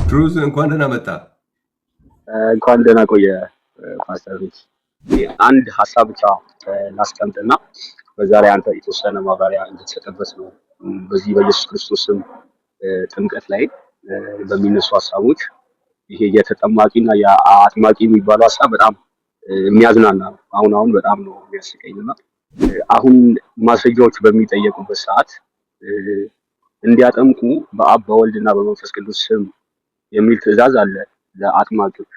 ትሩዝ እንኳን ደህና መጣ። እንኳን ደህና ቆየ ፓስተር ቤት። አንድ ሀሳብ ብቻ ላስቀምጥና በዛ ላይ አንተ የተወሰነ ማብራሪያ እንድትሰጥበት ነው። በዚህ በኢየሱስ ክርስቶስም ጥምቀት ላይ በሚነሱ ሀሳቦች ይሄ የተጠማቂና የአጥማቂ የሚባለው ሀሳብ በጣም የሚያዝናና ነው። አሁን በጣም ነው የሚያስቀኝና አሁን ማስረጃዎች በሚጠየቁበት ሰዓት እንዲያጠምቁ በአብ በወልድና በመንፈስ ቅዱስ ስም የሚል ትእዛዝ አለ ለአጥማቂዎች።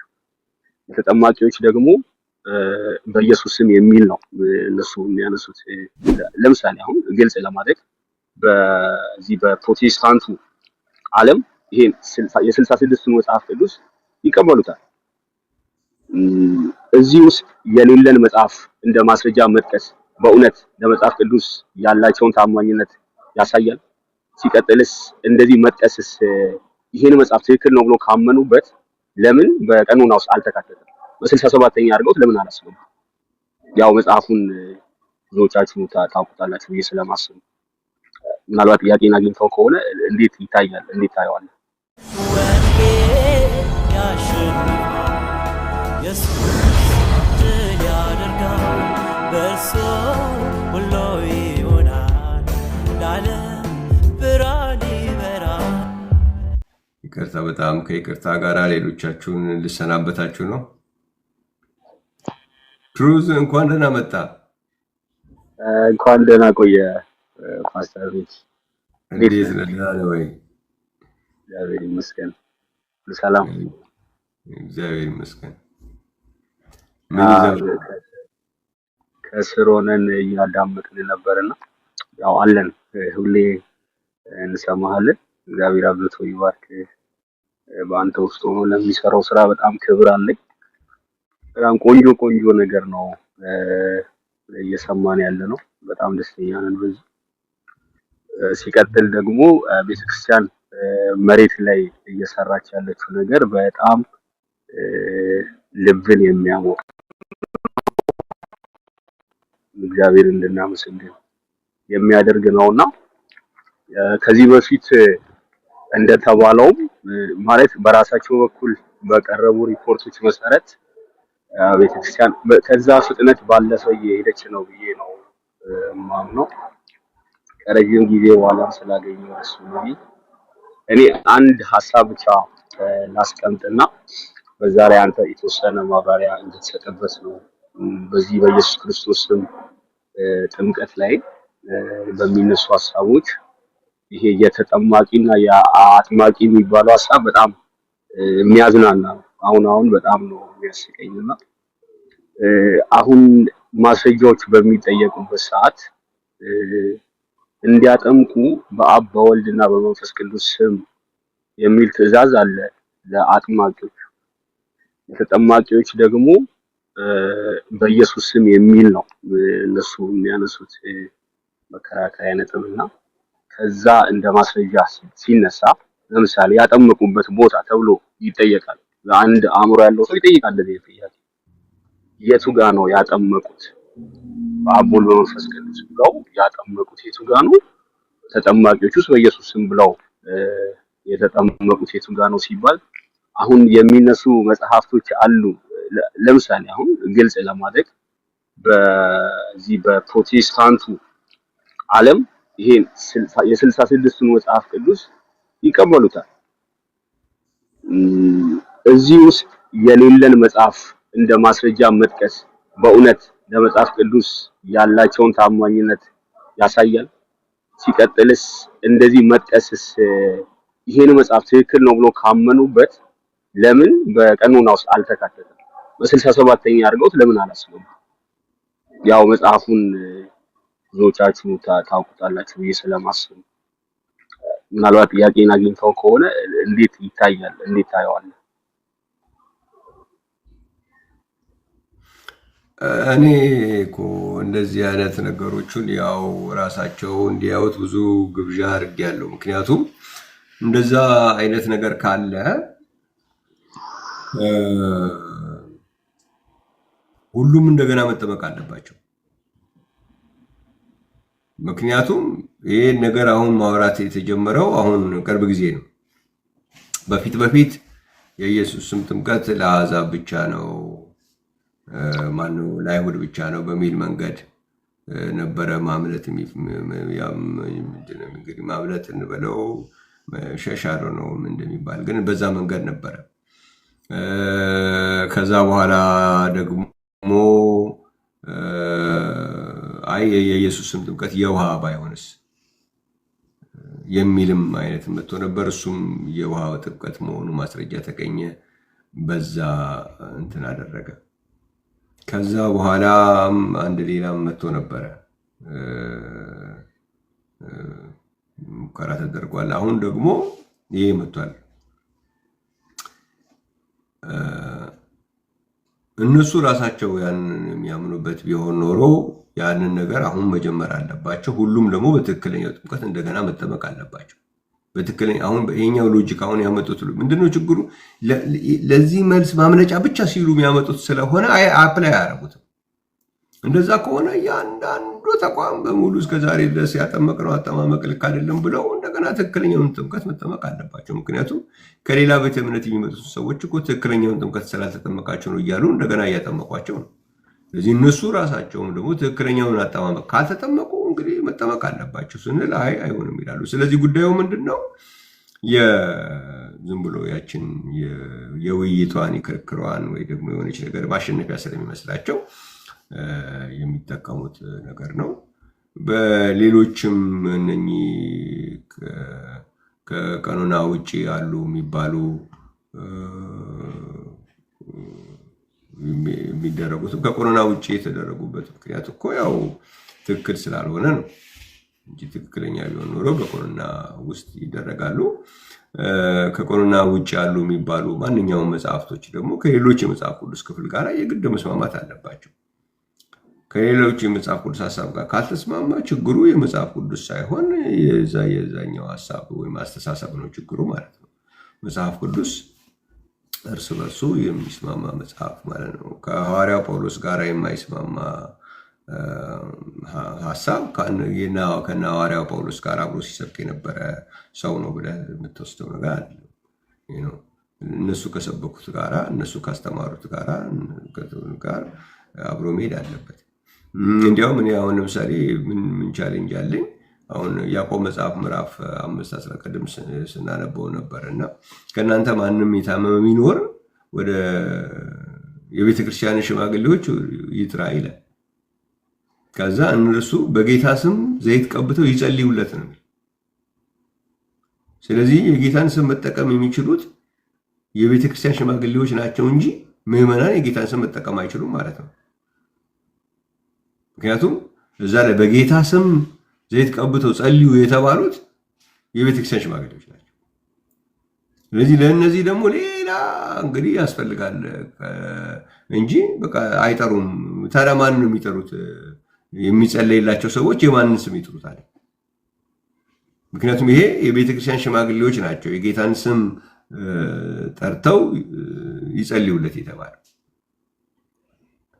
ተጠማቂዎች ደግሞ በኢየሱስ ስም የሚል ነው እነሱ የሚያነሱት። ለምሳሌ አሁን ግልጽ ለማድረግ በዚህ በፕሮቴስታንቱ ዓለም ይሄን የ66ቱን መጽሐፍ ቅዱስ ይቀበሉታል። እዚህ ውስጥ የሌለን መጽሐፍ እንደ ማስረጃ መጥቀስ በእውነት ለመጽሐፍ ቅዱስ ያላቸውን ታማኝነት ያሳያል። ሲቀጥልስ እንደዚህ መጥቀስስ ይሄን መጽሐፍ ትክክል ነው ብሎ ካመኑበት ለምን በቀኖና ውስጥ አልተካተተም? በ67ኛ አድርገውት ለምን አላስገቡም? ያው መጽሐፉን ብዙዎቻችሁ ታውቁታላችሁ ብዬ ስለማስብ ምናልባት ጥያቄን አግኝተው ከሆነ እንዴት ይታያል? እንዴት ታየዋለህ? ይቅርታ፣ በጣም ከይቅርታ ጋር ሌሎቻችሁን ልሰናበታችሁ ነው። ትሩዝ እንኳን ደህና መጣ። እንኳን ደህና ቆየ ፓስተር ቤት። እንዴት ነህ? ደህና ነህ ወይ? እግዚአብሔር ይመስገን። ሰላም፣ እግዚአብሔር ይመስገን። ከስር ሆነን እያዳመጥን ነበርና ያው አለን፣ ሁሌ እንሰማሃለን። እግዚአብሔር አብዝቶ ይባርክ። በአንተ ውስጥ ሆኖ ለሚሰራው ስራ በጣም ክብር አለኝ። በጣም ቆንጆ ነገር ነው እየሰማን ያለ ነው። በጣም ደስተኛ ነን በዚህ። ሲቀጥል ደግሞ ቤተክርስቲያን መሬት ላይ እየሰራች ያለችው ነገር በጣም ልብን የሚያሞቅ እግዚአብሔር እንድናመሰግን የሚያደርግ ነውና ከዚህ በፊት እንደተባለውም ማለት በራሳቸው በኩል በቀረቡ ሪፖርቶች መሰረት ቤተክርስቲያን ከዛ ፍጥነት ባለፈ እየሄደች ነው ብዬ ነው ማምነው። ከረጅም ጊዜ በኋላ ስላገኘው እሱ ነው። እኔ አንድ ሀሳብ ብቻ ላስቀምጥና በዛ ላይ አንተ የተወሰነ ማብራሪያ እንድትሰጥበት ነው። በዚህ በኢየሱስ ክርስቶስም ጥምቀት ላይ በሚነሱ ሀሳቦች ይሄ የተጠማቂና የአጥማቂ የሚባለው ሀሳብ በጣም የሚያዝናና ነው። አሁን በጣም ነው የሚያስቀኝና አሁን ማስረጃዎች በሚጠየቁበት ሰዓት እንዲያጠምቁ በአብ በወልድና በመንፈስ ቅዱስ ስም የሚል ትእዛዝ አለ ለአጥማቂዎች። ተጠማቂዎች ደግሞ በኢየሱስ ስም የሚል ነው እነሱ የሚያነሱት መከራከሪያ ነጥብና ከዛ እንደ ማስረጃ ሲነሳ ለምሳሌ ያጠመቁበት ቦታ ተብሎ ይጠየቃል። አንድ አእምሮ ያለው ሰው ይጠይቃል። ለዚህ ጥያቄ የቱ ጋር ነው ያጠመቁት? በአብ ወልድ በመንፈስ ቅዱስ ብለው ያጠመቁት የቱ ጋር ነው? ተጠማቂዎች ውስጥ በኢየሱስ ስም ብለው የተጠመቁት የቱ ጋር ነው ሲባል አሁን የሚነሱ መጽሐፍቶች አሉ። ለምሳሌ አሁን ግልጽ ለማድረግ በዚህ በፕሮቴስታንቱ ዓለም ይሄን የ66ቱን መጽሐፍ ቅዱስ ይቀበሉታል። እዚህ ውስጥ የሌለን መጽሐፍ እንደ ማስረጃ መጥቀስ በእውነት ለመጽሐፍ ቅዱስ ያላቸውን ታማኝነት ያሳያል። ሲቀጥልስ እንደዚህ መጥቀስስ ይሄን መጽሐፍ ትክክል ነው ብሎ ካመኑበት ለምን በቀኖና ውስጥ አልተካተተም? በ67ኛ አድርገውት ለምን አላስገቡም? ያው መጽሐፉን ብዙዎቻችሁ ታውቁታላችሁ ብዬ ስለማስብ ምናልባት ጥያቄን አግኝተው ከሆነ እንዴት ይታያል? እንዴት ታየዋለህ? እኔ እኮ እንደዚህ አይነት ነገሮችን ያው ራሳቸው እንዲያዩት ብዙ ግብዣ አድርጌያለሁ። ምክንያቱም እንደዛ አይነት ነገር ካለ ሁሉም እንደገና መጠመቅ አለባቸው። ምክንያቱም ይሄን ነገር አሁን ማውራት የተጀመረው አሁን ቅርብ ጊዜ ነው። በፊት የኢየሱስም ጥምቀት ለአሕዛብ ብቻ ነው ማነው ለአይሁድ ብቻ ነው በሚል መንገድ ነበረ ማምለት እንግዲህ ማምለት እንበለው ሸሻሮ ነው እንደሚባል ግን በዛ መንገድ ነበረ። ከዛ በኋላ ደግሞ አይ የኢየሱስም ጥምቀት የውሃ ባይሆንስ የሚልም አይነት መጥቶ ነበር። እሱም የውሃ ጥምቀት መሆኑ ማስረጃ ተገኘ። በዛ እንትን አደረገ። ከዛ በኋላ አንድ ሌላም መጥቶ ነበረ ሙከራ ተደርጓል። አሁን ደግሞ ይሄ መጥቷል። እነሱ ራሳቸው ያንን የሚያምኑበት ቢሆን ኖሮ ያንን ነገር አሁን መጀመር አለባቸው። ሁሉም ደግሞ በትክክለኛው ጥምቀት እንደገና መጠመቅ አለባቸው። በትክክለኛ አሁን ይሄኛው ሎጂክ አሁን ያመጡት ምንድነው ችግሩ? ለዚህ መልስ ማምለጫ ብቻ ሲሉ የሚያመጡት ስለሆነ አፕላይ አያረጉትም። እንደዛ ከሆነ እያንዳንዱ ተቋም በሙሉ እስከዛሬ ድረስ ያጠመቅነው አጠማመቅ ልክ አይደለም ብለው እንደገና ትክክለኛውን ጥምቀት መጠመቅ አለባቸው። ምክንያቱም ከሌላ ቤተ እምነት የሚመጡት ሰዎች እኮ ትክክለኛውን ጥምቀት ስላልተጠመቃቸው ነው እያሉ እንደገና እያጠመቋቸው ነው። ስለዚህ እነሱ ራሳቸውም ደግሞ ትክክለኛውን አጠማመቅ ካልተጠመቁ እንግዲህ መጠመቅ አለባቸው ስንል አይሆንም ይላሉ። ስለዚህ ጉዳዩ ምንድን ነው? ዝም ብሎ ያችን የውይይቷን የክርክሯን ወይ ደግሞ የሆነች ነገር ማሸነፊያ ስለሚመስላቸው የሚጠቀሙት ነገር ነው። በሌሎችም እነኚህ ከቀኖና ውጭ ያሉ የሚባሉ የሚደረጉትም ከቀኖና ውጭ የተደረጉበት ምክንያት እኮ ያው ትክክል ስላልሆነ ነው እንጂ ትክክለኛ ቢሆን ኖሮ በቀኖና ውስጥ ይደረጋሉ። ከቀኖና ውጭ ያሉ የሚባሉ ማንኛውም መጽሐፍቶች ደግሞ ከሌሎች የመጽሐፍ ቅዱስ ክፍል ጋር የግድ መስማማት አለባቸው። ከሌሎች የመጽሐፍ ቅዱስ ሀሳብ ጋር ካልተስማማ ችግሩ የመጽሐፍ ቅዱስ ሳይሆን የዛኛው ሀሳብ ወይም አስተሳሰብ ነው ችግሩ ማለት ነው። መጽሐፍ ቅዱስ እርስ በርሱ የሚስማማ መጽሐፍ ማለት ነው። ከሐዋርያው ጳውሎስ ጋር የማይስማማ ሀሳብ ከነ ሐዋርያው ጳውሎስ ጋር አብሮ ሲሰብክ የነበረ ሰው ነው ብለህ የምትወስደው ነገር አለ። እነሱ ከሰበኩት ጋራ እነሱ ካስተማሩት ጋራ አብሮ መሄድ አለበት። እንዲያውም እኔ አሁን ለምሳሌ ምን ቻሌንጅ አለኝ? አሁን ያዕቆብ መጽሐፍ ምዕራፍ 5 ቀደም ስናነበው ነበር እና ከእናንተ ማንም የታመመ ቢኖር ወደ የቤተ ክርስቲያን ሽማግሌዎች ይጥራ ይላል። ከዛ እነርሱ በጌታ ስም ዘይት ቀብተው ይጸልዩለት ነው። ስለዚህ የጌታን ስም መጠቀም የሚችሉት የቤተ ክርስቲያን ሽማግሌዎች ናቸው እንጂ ምዕመናን የጌታን ስም መጠቀም አይችሉም ማለት ነው። ምክንያቱም እዛ ላይ በጌታ ስም ዘይት ቀብተው ጸልዩ የተባሉት የቤተክርስቲያን ሽማግሌዎች ናቸው። ስለዚህ ለእነዚህ ደግሞ ሌላ እንግዲህ ያስፈልጋል እንጂ በቃ አይጠሩም። ታዲያ ማን ነው የሚጠሩት? የሚጸለይላቸው ሰዎች የማንን ስም ይጥሩታል? ምክንያቱም ይሄ የቤተክርስቲያን ሽማግሌዎች ናቸው የጌታን ስም ጠርተው ይጸልዩለት የተባለ።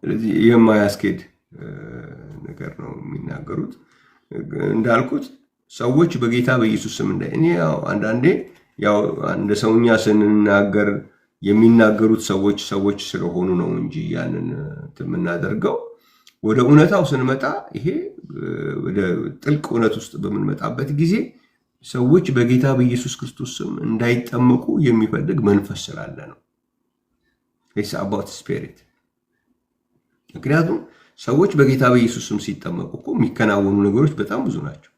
ስለዚህ የማያስኬድ ነገር ነው የሚናገሩት። እንዳልኩት ሰዎች በጌታ በኢየሱስ ስም እኔ አንዳንዴ ያው እንደ ሰውኛ ስንናገር የሚናገሩት ሰዎች ስለሆኑ ነው እንጂ ያንን የምናደርገው። ወደ እውነታው ስንመጣ ይሄ ወደ ጥልቅ እውነት ውስጥ በምንመጣበት ጊዜ ሰዎች በጌታ በኢየሱስ ክርስቶስ ስም እንዳይጠመቁ የሚፈልግ መንፈስ ስላለ ነው። it's about spirit። ምክንያቱም ሰዎች በጌታ በኢየሱስ ስም ሲጠመቁ እኮ የሚከናወኑ ነገሮች በጣም ብዙ ናቸው።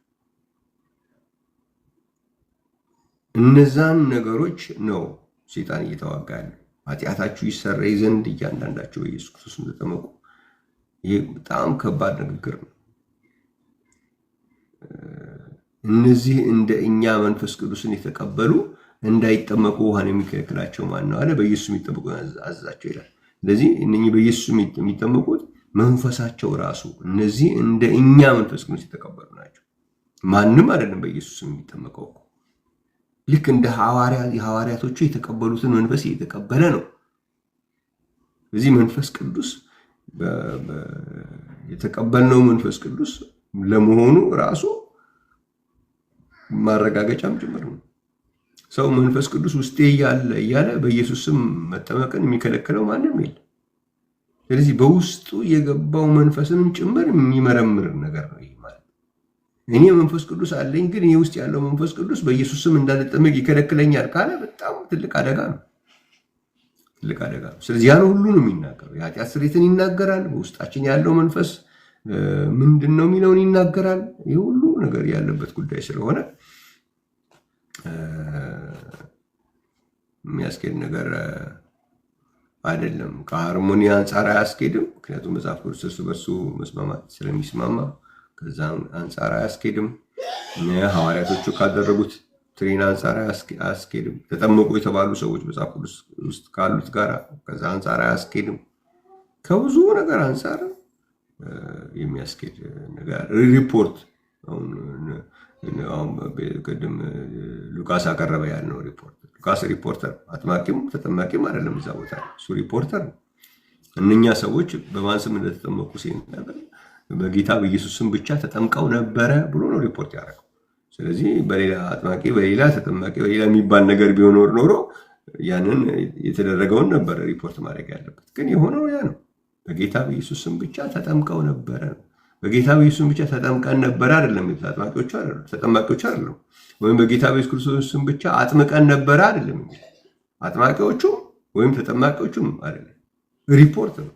እነዛን ነገሮች ነው ሰይጣን እየተዋጋ ያለው። ኃጢአታችሁ ይሰረይ ዘንድ እያንዳንዳችሁ በኢየሱስ ክርስቶስ ተጠመቁ። ይሄ በጣም ከባድ ንግግር ነው። እነዚህ እንደ እኛ መንፈስ ቅዱስን የተቀበሉ እንዳይጠመቁ ውሃን የሚከለክላቸው ማን ነው አለ? በኢየሱስ የሚጠመቁ አዘዛቸው ይላል። ስለዚህ እነኚህ በኢየሱስ የሚጠመቁት መንፈሳቸው ራሱ እነዚህ እንደ እኛ መንፈስ ቅዱስ የተቀበሉ ናቸው። ማንም አይደለም በኢየሱስ የሚጠመቀው እኮ ልክ እንደ ሐዋርያቶቹ የተቀበሉትን መንፈስ የተቀበለ ነው። ስለዚህ መንፈስ ቅዱስ የተቀበልነው መንፈስ ቅዱስ ለመሆኑ ራሱ ማረጋገጫም ጭምር ነው። ሰው መንፈስ ቅዱስ ውስጤ እያለ በኢየሱስ ስም መጠመቅን የሚከለክለው ማንም የለም። ስለዚህ በውስጡ የገባው መንፈስንም ጭምር የሚመረምር ነገር ነው። ይህ ማለት እኔ መንፈስ ቅዱስ አለኝ፣ ግን እኔ ውስጥ ያለው መንፈስ ቅዱስ በኢየሱስ ስም እንዳልጠመቅ ይከለክለኛል ካለ በጣም ትልቅ አደጋ ነው። ትልቅ አደጋ ነው። ስለዚህ ያን ሁሉ ነው የሚናገረው። የኃጢአት ስርየትን ይናገራል። በውስጣችን ያለው መንፈስ ምንድን ነው የሚለውን ይናገራል። ይህ ሁሉ ነገር ያለበት ጉዳይ ስለሆነ የሚያስኬድ ነገር አይደለም። ከሃርሞኒ አንጻር አያስኬድም። ምክንያቱም መጽሐፍ ቅዱስ እርስ በርሱ መስማማት ስለሚስማማ ከዛ አንጻር አያስኬድም። ሐዋርያቶቹ ካደረጉት ትሪን አንጻር አያስኬድም። ተጠመቁ የተባሉ ሰዎች መጽሐፍ ቅዱስ ውስጥ ካሉት ጋር ከዛ አንጻር አያስኬድም። ከብዙ ነገር አንጻር የሚያስኬድ ነገር ሪፖርት አሁን ቅድም ሉቃስ አቀረበ ያልነው ሪፖርት ሉቃስ ሪፖርተር አጥማቂም ተጠማቂም አይደለም። እዛ ቦታ እሱ ሪፖርተር ነው። እነኛ ሰዎች በማን ስም እንደተጠመቁ ሲናገር በጌታ በኢየሱስ ስም ብቻ ተጠምቀው ነበረ ብሎ ነው ሪፖርት ያደረገው። ስለዚህ በሌላ አጥማቂ በሌላ ተጠማቂ በሌላ የሚባል ነገር ቢሆን ኖሮ ያንን የተደረገውን ነበር ሪፖርት ማድረግ ያለበት። ግን የሆነው ያ ነው። በጌታ በኢየሱስ ስም ብቻ ተጠምቀው ነበረ ነው። በጌታ በኢየሱስ ብቻ ተጠምቀን ነበረ አይደለም። ተጠማቂዎች አይደለም። ወይም በጌታ በኢየሱስ ክርስቶስ ስም ብቻ አጥምቀን ነበረ አይደለም። አጥማቂዎቹ ወይም ተጠማቂዎቹም አይደለም። ሪፖርት ነው።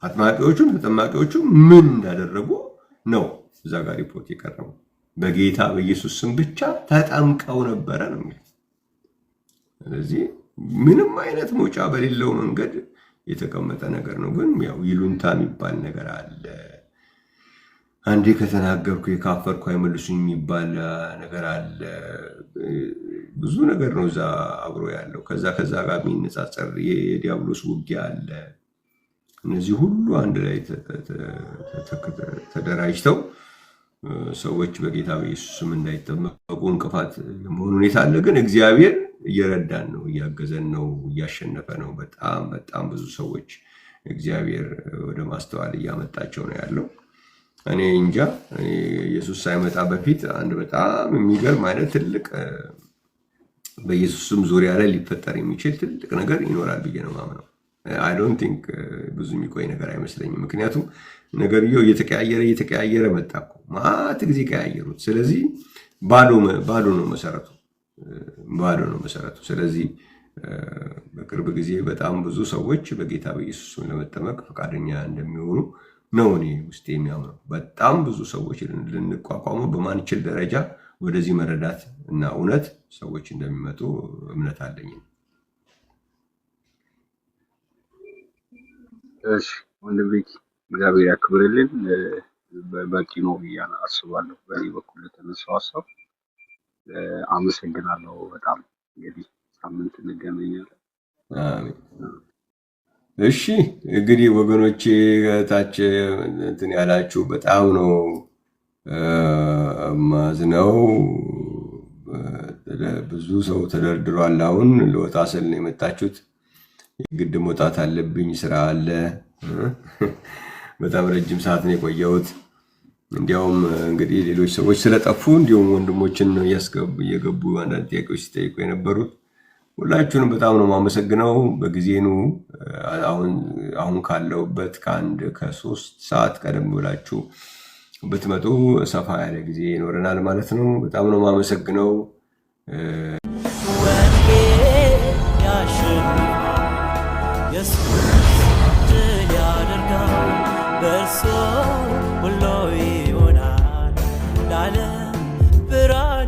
አጥማቂዎቹም ተጠማቂዎቹ ምን እንዳደረጉ ነው እዛ ጋር ሪፖርት የቀረበው። በጌታ በኢየሱስ ስም ብቻ ተጠምቀው ነበረ ነው የሚለው። ስለዚህ ምንም አይነት መውጫ በሌለው መንገድ የተቀመጠ ነገር ነው። ግን ያው ይሉንታ የሚባል ነገር አለ። አንዴ ከተናገርኩ የካፈርኩ አይመልሱኝ የሚባል ነገር አለ። ብዙ ነገር ነው እዛ አብሮ ያለው። ከዛ ጋር የሚነጻጸር የዲያብሎስ ውጊያ አለ። እነዚህ ሁሉ አንድ ላይ ተደራጅተው ሰዎች በጌታ በኢየሱስ ስም እንዳይጠመቁ እንቅፋት የመሆኑ ሁኔታ አለ። ግን እግዚአብሔር እየረዳን ነው፣ እያገዘን ነው፣ እያሸነፈ ነው። በጣም በጣም ብዙ ሰዎች እግዚአብሔር ወደ ማስተዋል እያመጣቸው ነው ያለው። እኔ እንጃ ኢየሱስ ሳይመጣ በፊት አንድ በጣም የሚገርም አይነት ትልቅ በኢየሱስ ስም ዙሪያ ላይ ሊፈጠር የሚችል ትልቅ ነገር ይኖራል ብዬ ነው ማምነው። አይ ዶንት ቲንክ ብዙ የሚቆይ ነገር አይመስለኝም። ምክንያቱም ነገርየው እየተቀያየረ መጣ እኮ ማት ጊዜ ቀያየሩት። ስለዚህ ባዶ ነው መሰረቱ፣ ባዶ ነው መሰረቱ። ስለዚህ በቅርብ ጊዜ በጣም ብዙ ሰዎች በጌታ በኢየሱስ ስም ለመጠመቅ ፈቃደኛ እንደሚሆኑ ነው እኔ ውስጥ የሚያምነው። በጣም ብዙ ሰዎች ልንቋቋመው በማንችል ደረጃ ወደዚህ መረዳት እና እውነት ሰዎች እንደሚመጡ እምነት አለኝ። እሺ ወንድም ቤኪ እግዚአብሔር ያክብርልን። በቂ ነው ብዬ አስባለሁ። በእኔ በኩል ለተነሳው ሀሳብ አመሰግናለሁ በጣም። እንግዲህ ሳምንት እንገናኛለን። አሜን። እሺ እንግዲህ ወገኖቼ ታች እንትን ያላችሁ በጣም ነው ማዝነው። ብዙ ሰው ተደርድሯል። አሁን ለወጣ ስል ነው የመጣችሁት። የግድ መውጣት አለብኝ፣ ስራ አለ። በጣም ረጅም ሰዓት ነው የቆየሁት። እንዲያውም እንግዲህ ሌሎች ሰዎች ስለጠፉ እንዲሁም ወንድሞችን ነው እየገቡ አንዳንድ ጥያቄዎች ሲጠይቁ የነበሩት። ሁላችሁንም በጣም ነው የማመሰግነው። በጊዜኑ አሁን ካለሁበት ከ3 ሰዓት ቀደም ብላችሁ ብትመጡ ሰፋ ያለ ጊዜ ይኖረናል ማለት ነው። በጣም ነው የማመሰግነው። በእርሱ ሁሉ ይሆናል ለዓለም ብርሃን